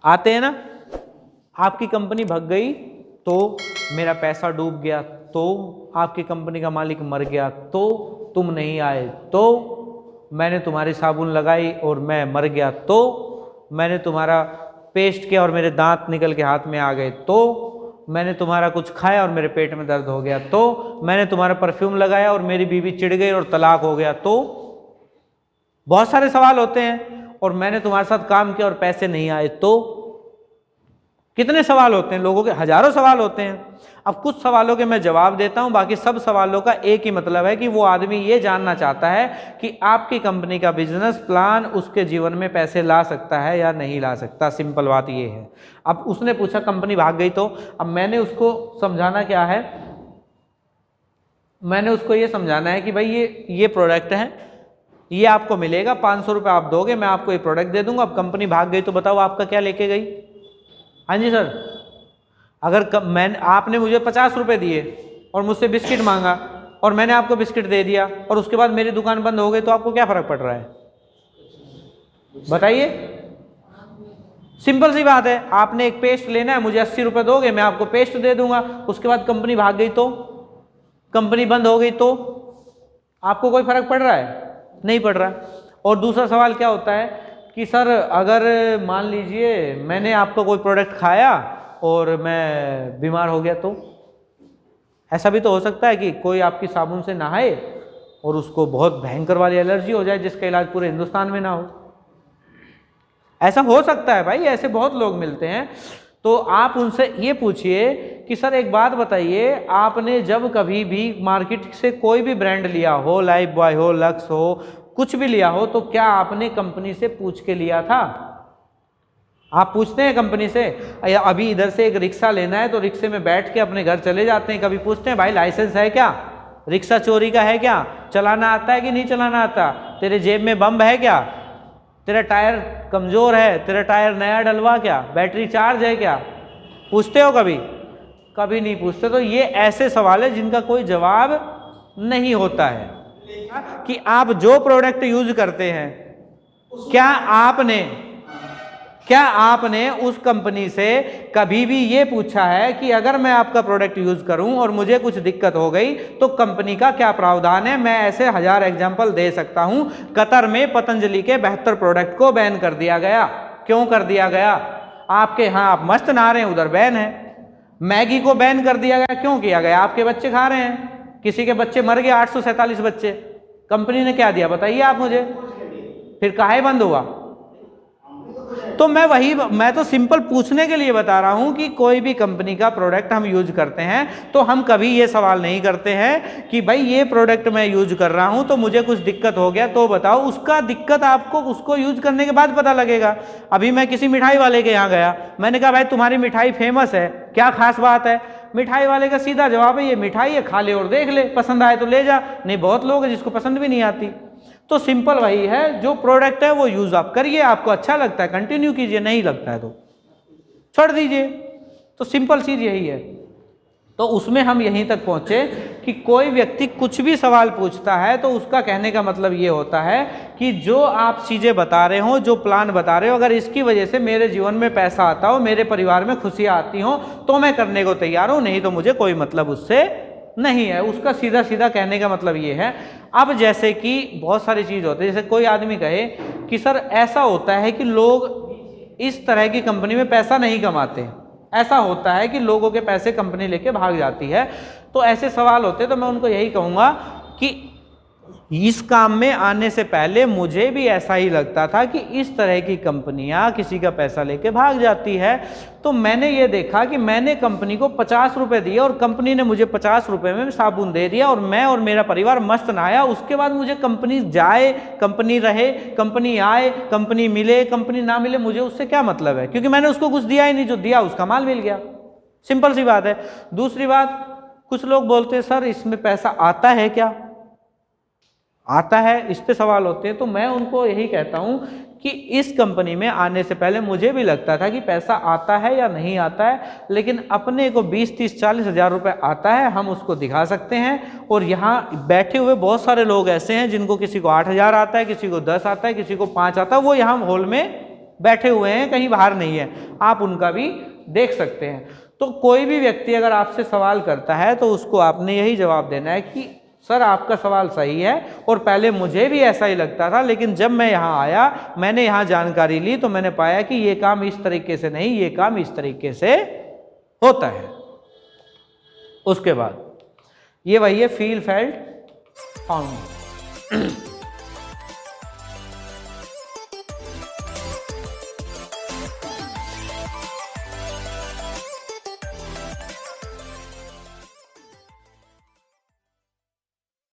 आते हैं ना। आपकी कंपनी भग गई तो मेरा पैसा डूब गया, तो आपकी कंपनी का मालिक मर गया, तो तुम नहीं आए, तो मैंने तुम्हारी साबुन लगाई और मैं मर गया, तो मैंने तुम्हारा पेस्ट किया और मेरे दांत निकल के हाथ में आ गए, तो मैंने तुम्हारा कुछ खाया और मेरे पेट में दर्द हो गया, तो मैंने तुम्हारा परफ्यूम लगाया और मेरी बीवी चिढ़ गई और तलाक हो गया, तो बहुत सारे सवाल होते हैं। और मैंने तुम्हारे साथ काम किया और पैसे नहीं आए, तो कितने सवाल होते हैं लोगों के, हजारों सवाल होते हैं। अब कुछ सवालों के मैं जवाब देता हूं, बाकी सब सवालों का एक ही मतलब है कि वो आदमी ये जानना चाहता है कि आपकी कंपनी का बिजनेस प्लान उसके जीवन में पैसे ला सकता है या नहीं ला सकता। सिंपल बात ये है। अब उसने पूछा कंपनी भाग गई तो, अब मैंने उसको समझाना क्या है, मैंने उसको ये समझाना है कि भाई ये प्रोडक्ट है, ये आपको मिलेगा, 500 रुपये आप दोगे, मैं आपको ये प्रोडक्ट दे दूंगा। अब कंपनी भाग गई तो बताओ आपका क्या लेके गई। हाँ जी सर, अगर आपने मुझे 50 रुपये दिए और मुझसे बिस्किट मांगा और मैंने आपको बिस्किट दे दिया और उसके बाद मेरी दुकान बंद हो गई, तो आपको क्या फर्क पड़ रहा है बताइए। सिंपल सी बात है। आपने एक पेस्ट लेना है, मुझे 80 रुपये दोगे, मैं आपको पेस्ट दे दूंगा। उसके बाद कंपनी भाग गई तो, कंपनी बंद हो गई तो आपको कोई फर्क पड़ रहा है? नहीं पड़ रहा। और दूसरा सवाल क्या होता है कि सर अगर मान लीजिए मैंने आपका कोई प्रोडक्ट खाया और मैं बीमार हो गया, तो ऐसा भी तो हो सकता है कि कोई आपकी साबुन से नहाए और उसको बहुत भयंकर वाली एलर्जी हो जाए जिसका इलाज पूरे हिंदुस्तान में ना हो। ऐसा हो सकता है भाई, ऐसे बहुत लोग मिलते हैं। तो आप उनसे ये पूछिए कि सर एक बात बताइए, आपने जब कभी भी मार्केट से कोई भी ब्रांड लिया हो, लाइफ बॉय हो, लक्स हो, कुछ भी लिया हो, तो क्या आपने कंपनी से पूछ के लिया था? आप पूछते हैं कंपनी से? अभी इधर से एक रिक्शा लेना है तो रिक्शे में बैठ के अपने घर चले जाते हैं, कभी पूछते हैं भाई लाइसेंस है क्या, रिक्शा चोरी का है क्या, चलाना आता है कि नहीं चलाना आता, तेरे जेब में बम है क्या, तेरा टायर कमजोर है, तेरा टायर नया डलवा क्या, बैटरी चार्ज है क्या? पूछते हो कभी? कभी नहीं पूछते। तो ये ऐसे सवाल है जिनका कोई जवाब नहीं होता है। कि आप जो प्रोडक्ट यूज करते हैं, क्या आपने उस कंपनी से कभी भी ये पूछा है कि अगर मैं आपका प्रोडक्ट यूज करूं और मुझे कुछ दिक्कत हो गई तो कंपनी का क्या प्रावधान है? मैं ऐसे 1000 एग्जाम्पल दे सकता हूं। कतर में पतंजलि के 72 प्रोडक्ट को बैन कर दिया गया। क्यों कर दिया गया? आपके यहाँ आप मस्त नहा रहे हैं, उधर बैन है। मैगी को बैन कर दिया गया, क्यों किया गया? आपके बच्चे खा रहे हैं, किसी के बच्चे मर गए, 847 बच्चे। कंपनी ने क्या दिया बताइए आप मुझे? फिर काहे बंद हुआ? तो मैं तो सिंपल पूछने के लिए बता रहा हूं कि कोई भी कंपनी का प्रोडक्ट हम यूज करते हैं तो हम कभी ये सवाल नहीं करते हैं कि भाई ये प्रोडक्ट मैं यूज कर रहा हूं तो मुझे कुछ दिक्कत हो गया तो बताओ। उसका दिक्कत आपको उसको यूज करने के बाद पता लगेगा। अभी मैं किसी मिठाई वाले के यहाँ गया, मैंने कहा भाई तुम्हारी मिठाई फेमस है, क्या खास बात है? मिठाई वाले का सीधा जवाब है ये मिठाई है, खा ले और देख ले, पसंद आए तो ले जा। नहीं, बहुत लोग हैं जिसको पसंद भी नहीं आती। तो सिंपल वही है, जो प्रोडक्ट है वो यूज आप करिए, आपको अच्छा लगता है कंटिन्यू कीजिए, नहीं लगता है तो छोड़ दीजिए। तो सिंपल चीज यही है। तो उसमें हम यहीं तक पहुंचे कि कोई व्यक्ति कुछ भी सवाल पूछता है तो उसका कहने का मतलब ये होता है कि जो आप चीजें बता रहे हो, जो प्लान बता रहे हो, अगर इसकी वजह से मेरे जीवन में पैसा आता हो, मेरे परिवार में खुशियां आती हो तो मैं करने को तैयार हूं, नहीं तो मुझे कोई मतलब उससे नहीं है। उसका सीधा सीधा कहने का मतलब ये है। अब जैसे कि बहुत सारी चीज होती है, जैसे कोई आदमी कहे कि सर ऐसा होता है कि लोग इस तरह की कंपनी में पैसा नहीं कमाते, ऐसा होता है कि लोगों के पैसे कंपनी लेके भाग जाती है। तो ऐसे सवाल होते हैं। तो मैं उनको यही कहूँगा कि इस काम में आने से पहले मुझे भी ऐसा ही लगता था कि इस तरह की कंपनियां किसी का पैसा लेके भाग जाती है। तो मैंने ये देखा कि मैंने कंपनी को 50 रुपये दिए और कंपनी ने मुझे 50 रुपये में साबुन दे दिया और मैं और मेरा परिवार मस्त नहाया। उसके बाद मुझे कंपनी जाए, कंपनी रहे, कंपनी आए, कंपनी मिले, कंपनी ना मिले, मुझे उससे क्या मतलब है? क्योंकि मैंने उसको कुछ दिया ही नहीं, जो दिया उसका माल मिल गया। सिंपल सी बात है। दूसरी बात, कुछ लोग बोलते हैं सर इसमें पैसा आता है क्या? आता है, इस पे सवाल होते हैं। तो मैं उनको यही कहता हूं कि इस कंपनी में आने से पहले मुझे भी लगता था कि पैसा आता है या नहीं आता है, लेकिन अपने को 20, 30, 40 हज़ार रुपये आता है, हम उसको दिखा सकते हैं। और यहाँ बैठे हुए बहुत सारे लोग ऐसे हैं जिनको किसी को 8 हज़ार आता है, किसी को 10 आता है, किसी को 5 आता है, वो यहाँ हॉल में बैठे हुए हैं, कहीं बाहर नहीं है, आप उनका भी देख सकते हैं। तो कोई भी व्यक्ति अगर आपसे सवाल करता है तो उसको आपने यही जवाब देना है कि सर आपका सवाल सही है और पहले मुझे भी ऐसा ही लगता था, लेकिन जब मैं यहाँ आया, मैंने यहाँ जानकारी ली तो मैंने पाया कि ये काम इस तरीके से नहीं, ये काम इस तरीके से होता है। उसके बाद ये वही है फील फेल्ट फाउंड।